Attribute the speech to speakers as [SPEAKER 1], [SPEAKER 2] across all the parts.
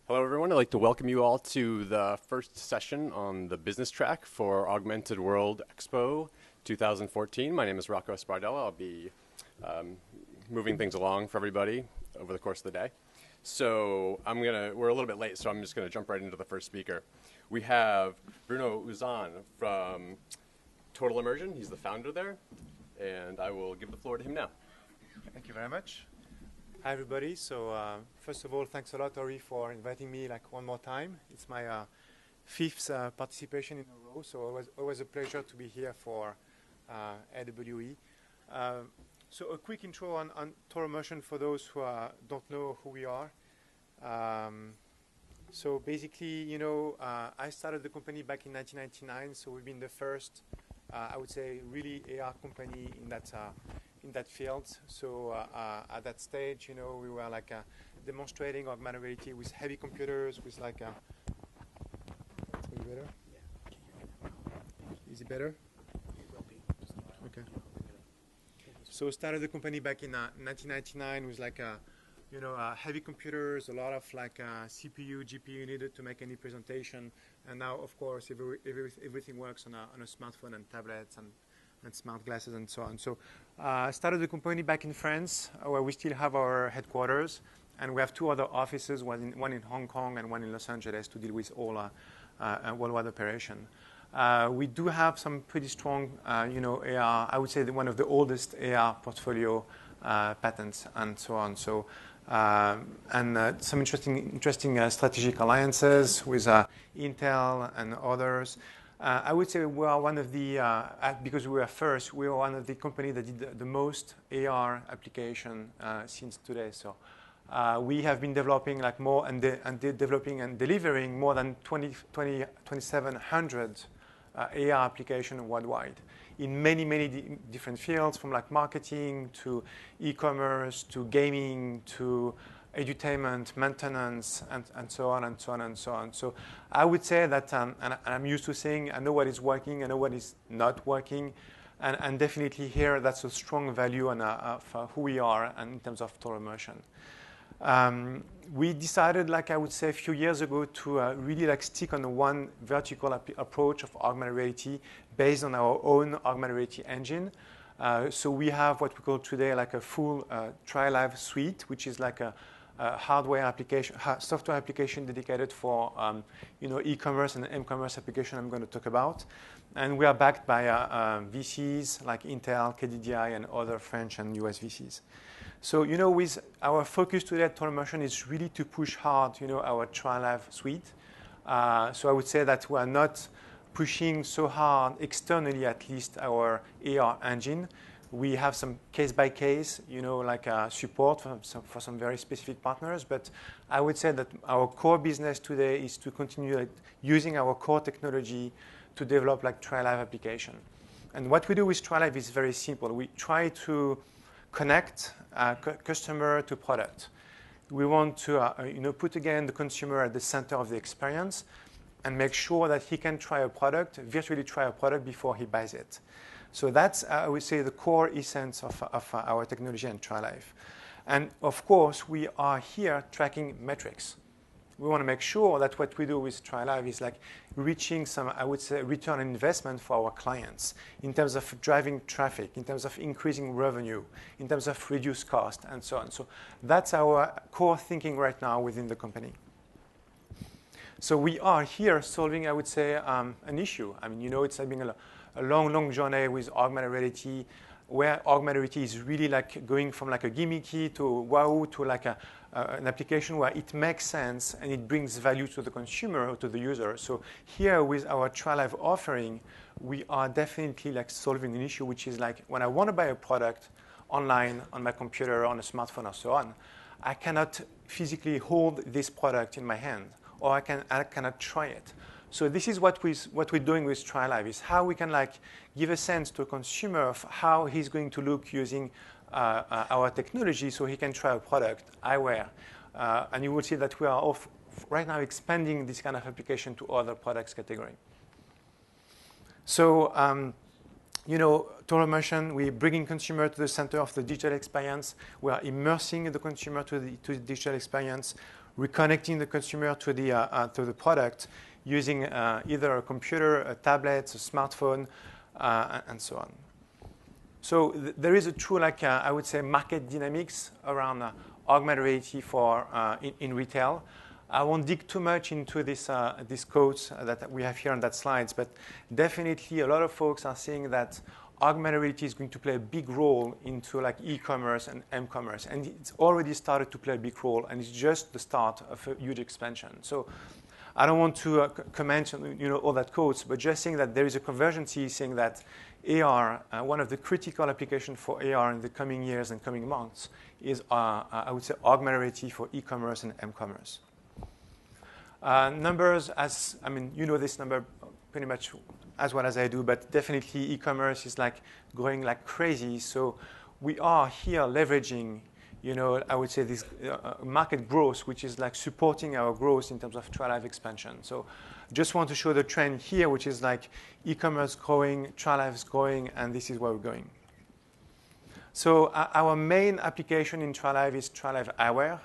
[SPEAKER 1] Hello, everyone. I'd like to welcome you all to the first session on the business track for Augmented World Expo 2014. My name is Rocco Spardella. I'll be moving things along for everybody over the course of the day. So we're a little bit late, so I'm just going to jump right into the first speaker. We have Bruno Uzzan from Total Immersion. He's the founder there, and I will give the floor to him now.
[SPEAKER 2] Thank you very much. Hi, everybody. So first of all, thanks a lot, Ori, for inviting me one more time. It's my fifth participation in a row, so it was always a pleasure to be here for AWE. So a quick intro on Total Immersion for those who don't know who we are. So basically, I started the company back in 1999, so we've been the first, I would say, really AR company in that field. So at that stage, we were demonstrating augmented reality with heavy computers, with is it better? Yeah. Is it better? It will be. Okay. So started the company back in 1999 with heavy computers, a lot of CPU, GPU needed to make any presentation, and now of course everything works on a smartphone and tablets and smart glasses and so on. So I started the company back in France, where we still have our headquarters, and we have two other offices, one in Hong Kong and one in Los Angeles, to deal with all worldwide operation. We do have some pretty strong, AR. I would say one of the oldest AR portfolio patents and so on. So and some interesting strategic alliances with Intel and others. I would say we are one of the, because we were first, we were one of the companies that did the most AR application since today. So we have been developing more and developing and delivering more than 2,700 AR applications worldwide in many different fields, from marketing to e-commerce to gaming to edutainment, maintenance, and so on and so on and so on. So I would say that, and I'm used to saying, I know what is working, I know what is not working, and definitely here that's a strong value for who we are and in terms of Total Immersion. We decided, I would say, a few years ago to really stick on the one vertical approach of augmented reality based on our own augmented reality engine. So we have what we call today a full TryLive suite, which is a hardware application, software application dedicated for e-commerce and m-commerce application I'm going to talk about. And we are backed by VCs like Intel, KDDI, and other French and US VCs. So, with our focus today at Total Immersion is really to push hard, our TryLive suite. So I would say that we are not pushing so hard externally, at least our AR engine. We have some case-by-case, support for some very specific partners. But I would say that our core business today is to continue using our core technology to develop TryLive application. And what we do with TryLive is very simple. We try to connect customer to product. We want to put again the consumer at the center of the experience and make sure that he can virtually try a product before he buys it. So that's, I would say, the core essence of our technology and TryLive. And of course, we are here tracking metrics. We want to make sure that what we do with TryLive is reaching some, I would say, return on investment for our clients in terms of driving traffic, in terms of increasing revenue, in terms of reduced cost, and so on. So that's our core thinking right now within the company. So we are here solving, I would say, an issue. I mean, it's been a long journey with augmented reality, where augmented reality is really going from a gimmicky to wow to an application where it makes sense and it brings value to the consumer or to the user. So here with our TryLive offering, we are definitely solving an issue, which is when I want to buy a product online on my computer, on a smartphone, or so on, I cannot physically hold this product in my hand, or I cannot try it. So this is what we're doing with TryLive, is how we can give a sense to a consumer of how he's going to look using our technology so he can try a product, Eyewear. And you will see that we are right now expanding this kind of application to other products category. So, Total Immersion, we're bringing consumer to the center of the digital experience. We are immersing the consumer to the digital experience. reconnecting the consumer to the product using either a computer, a tablet, a smartphone, and so on. So there is a true, I would say, market dynamics around augmented reality in retail. I won't dig too much into these codes that we have here on that slides, but definitely a lot of folks are seeing that augmented reality is going to play a big role into e-commerce and m-commerce, and it's already started to play a big role, and it's just the start of a huge expansion. So I don't want to comment on all that codes, but just saying that there is a convergence saying that AR, one of the critical applications for AR in the coming years and coming months is, I would say, augmented reality for e-commerce and m-commerce. Numbers, this number pretty much as well as I do, but definitely e-commerce is growing like crazy. So we are here leveraging, I would say this market growth, which is supporting our growth in terms of TryLive expansion. So just want to show the trend here, which is e-commerce growing, TryLive is growing, and this is where we're going. So our main application in TryLive is TryLive Eyewear.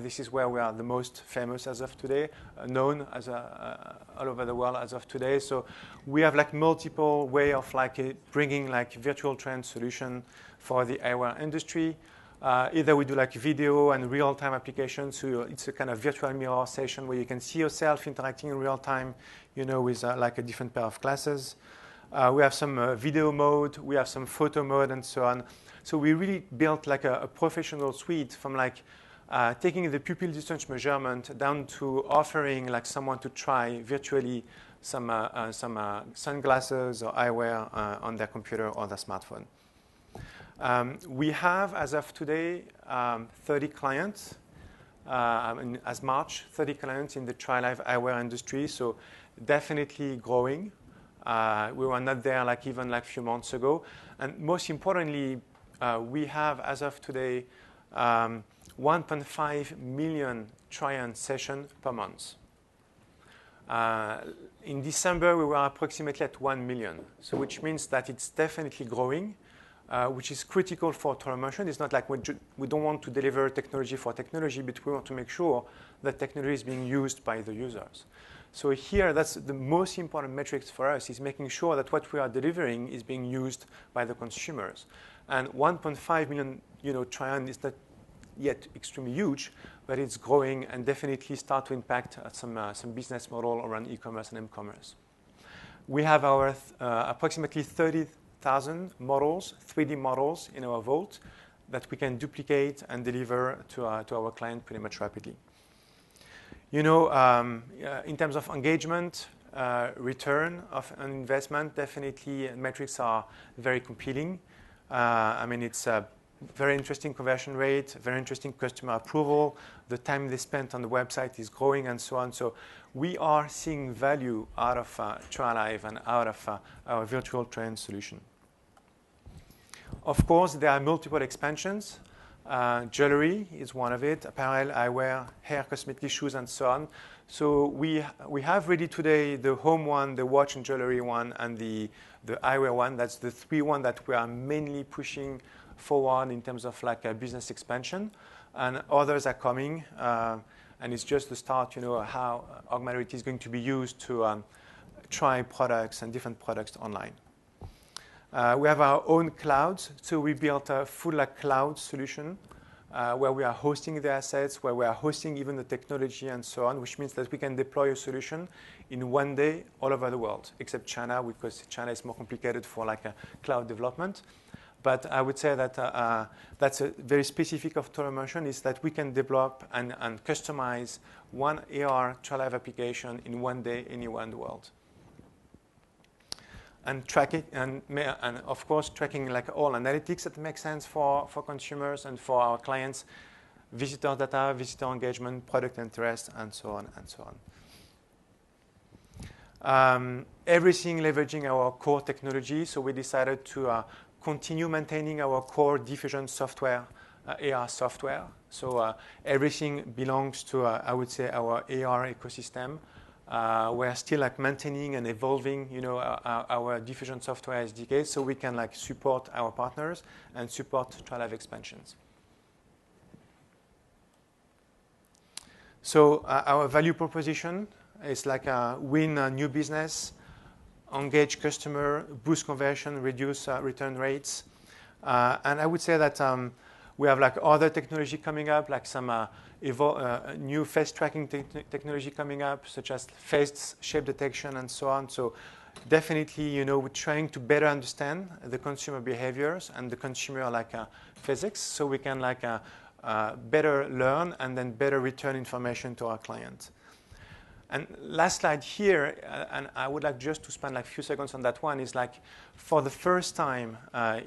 [SPEAKER 2] This is where we are the most famous as of today, known as all over the world as of today. So we have multiple way of bringing virtual trend solution for the eyewear industry. Either we do video and real-time applications, so it's a kind of virtual mirror session where you can see yourself interacting in real time, with a different pair of glasses. We have some video mode, we have some photo mode, and so on. So we really built a professional suite from taking the pupil distance measurement down to offering someone to try virtually some sunglasses or eyewear on their computer or their smartphone. We have, as of today, 30 clients. As March, 30 clients in the TryLive eyewear industry, so definitely growing. We were not there even a few months ago. And most importantly, we have, as of today, 1.5 million try-on sessions per month. In December, we were approximately at 1 million, so which means that it's definitely growing, which is critical for TryLive. It's not we don't want to deliver technology for technology, but we want to make sure that technology is being used by the users. So here, that's the most important metrics for us, is making sure that what we are delivering is being used by the consumers. And 1.5 million try-on is not yet extremely huge, but it's growing and definitely start to impact some business model around e-commerce and m-commerce. We have our approximately 30,000 models, 3D models in our vault that we can duplicate and deliver to our client pretty much rapidly. In terms of engagement, return of an investment, definitely metrics are very compelling. It's a very interesting conversion rate, very interesting customer approval. The time they spent on the website is growing and so on. So we are seeing value out of TryLive and out of our virtual trend solution. Of course, there are multiple expansions. Jewelry is one of it, apparel, eyewear, hair, cosmetics, shoes, and so on. So we have ready today the home one, the watch and jewelry one, and the eyewear one. That's the three one that we are mainly pushing forward in terms of a business expansion. And others are coming, and it's just the start, how augmented reality is going to be used to try products and different products online. We have our own clouds, so we built a full cloud solution where we are hosting the assets, where we are hosting even the technology and so on, which means that we can deploy a solution in one day all over the world, except China, because China is more complicated for a cloud development. But I would say that that's a very specific of TryLive is that we can develop and customize one AR TryLive application in one day anywhere in the world. And tracking, and of course, tracking all analytics that make sense for consumers and for our clients, visitor data, visitor engagement, product interest, and so on and so on. Everything leveraging our core technology, so we decided to continue maintaining our core diffusion software, AR software. So everything belongs to, I would say, our AR ecosystem. We're still maintaining and evolving, our diffusion software SDK, so we can support our partners and support TryLive expansions. So our value proposition is like win new business, engage customer, boost conversion, reduce return rates. And I would say that we have like other technology coming up, like some new face tracking technology coming up, such as face shape detection and so on. So definitely, we're trying to better understand the consumer behaviors and the consumer physics, so we can better learn and then better return information to our client. And last slide here, and I would like just to spend a few seconds on that one, is for the first time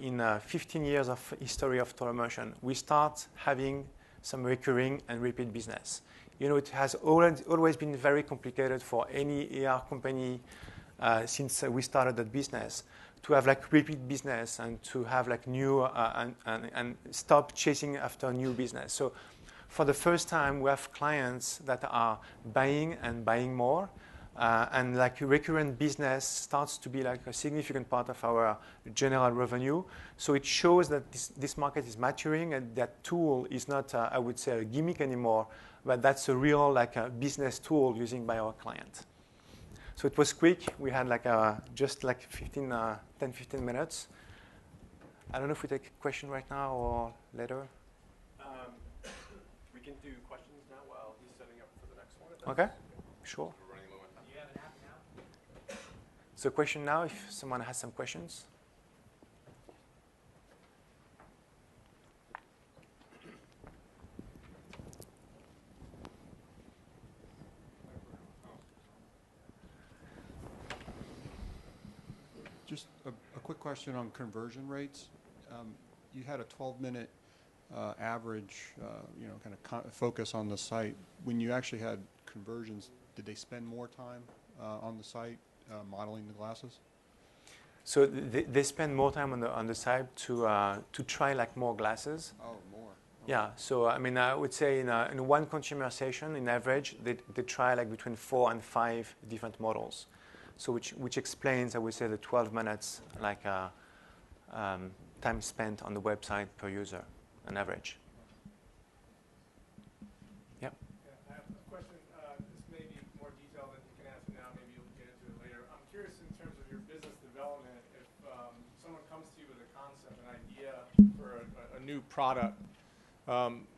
[SPEAKER 2] in 15 years of history of Immersion, we start having some recurring and repeat business. It has always been very complicated for any AR company since we started that business to have repeat business and to have new and stop chasing after new business. So for the first time, we have clients that are buying and buying more, and recurrent business starts to be a significant part of our general revenue. So it shows that this market is maturing, and that tool is not, I would say, a gimmick anymore, but that's a real a business tool using by our client. So it was quick. We had just 10, 15 minutes. I don't know if we take a question right now or later.
[SPEAKER 1] We can do questions now while he's setting up for the next one.
[SPEAKER 2] Okay, sure.
[SPEAKER 1] We're running low on time.
[SPEAKER 3] Do you have an app now?
[SPEAKER 2] So question now, if someone has some questions.
[SPEAKER 4] Just a quick question on conversion rates. You had a 12-minute average, kind of focus on the site. When you actually had conversions, did they spend more time on the site modeling the glasses?
[SPEAKER 2] So they spend more time on the site to try more glasses.
[SPEAKER 4] Oh, more.
[SPEAKER 2] Yeah. So I would say in one consumer session, in average, they try between 4 and 5 different models. So which explains, I would say, the 12 minutes time spent on the website per user, on average. Yeah.
[SPEAKER 3] I have a question. This may be more detailed than you can answer now. Maybe you'll get into it later. I'm curious in terms of your business development. If someone comes to you with a concept, an idea for a new product,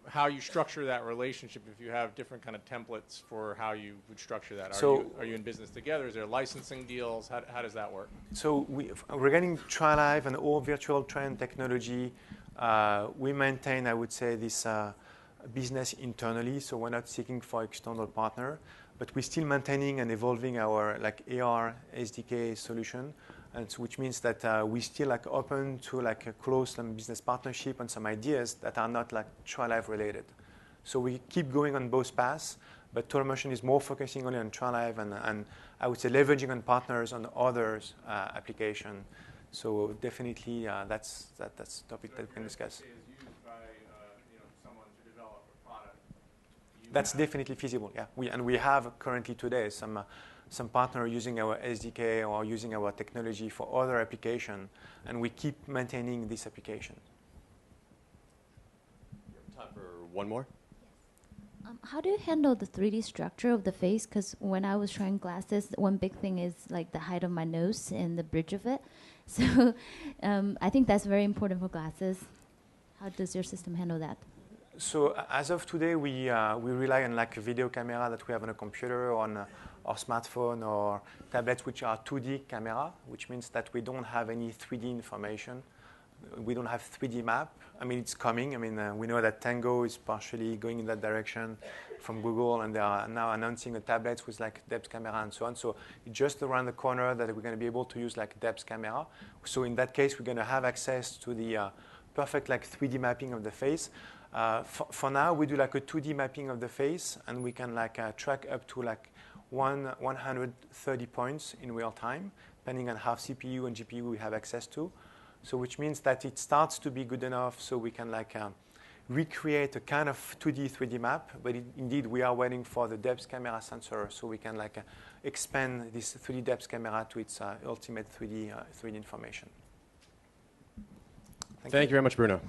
[SPEAKER 3] how you structure that relationship, if you have different kind of templates for how you would structure that. Are you in business together? Is there licensing deals? How does that work?
[SPEAKER 2] So regarding TryLive and all virtual try-on technology, we maintain, I would say, this business internally, so we're not seeking for external partner, but we're still maintaining and evolving our AR SDK solution, and so which means that we still open to a close business partnership and some ideas that are not TryLive related. So we keep going on both paths, but Immersion is more focusing only on TryLive and I would say leveraging on partners on others application. So definitely that's a topic that we can discuss.
[SPEAKER 3] Is used by someone to develop a product.
[SPEAKER 2] That's definitely feasible. Yeah, we have currently today some partner using our SDK or using our technology for other application, and we keep maintaining this application.
[SPEAKER 1] Time for one more.
[SPEAKER 5] How do you handle the 3D structure of the face? Because when I was trying glasses, one big thing is the height of my nose and the bridge of it. So I think that's very important for glasses. How does your system handle that?
[SPEAKER 2] So as of today, we rely on a video camera that we have on a computer, on our smartphone or tablets, which are 2D camera, which means that we don't have any 3D information. We don't have 3D map. It's coming. We know that Tango is partially going in that direction from Google, and they are now announcing the tablets with depth camera and so on. So it's just around the corner that we're going to be able to use depth camera. So in that case, we're going to have access to the perfect 3D mapping of the face. For now, we do a 2D mapping of the face, and we can track up to 130 points in real time, depending on how CPU and GPU we have access to. So which means that it starts to be good enough so we can recreate a kind of 2D, 3D map. But indeed, we are waiting for the depth camera sensor so we can expand this 3D depth camera to its ultimate 3D information.
[SPEAKER 1] Thank you very much, Bruno.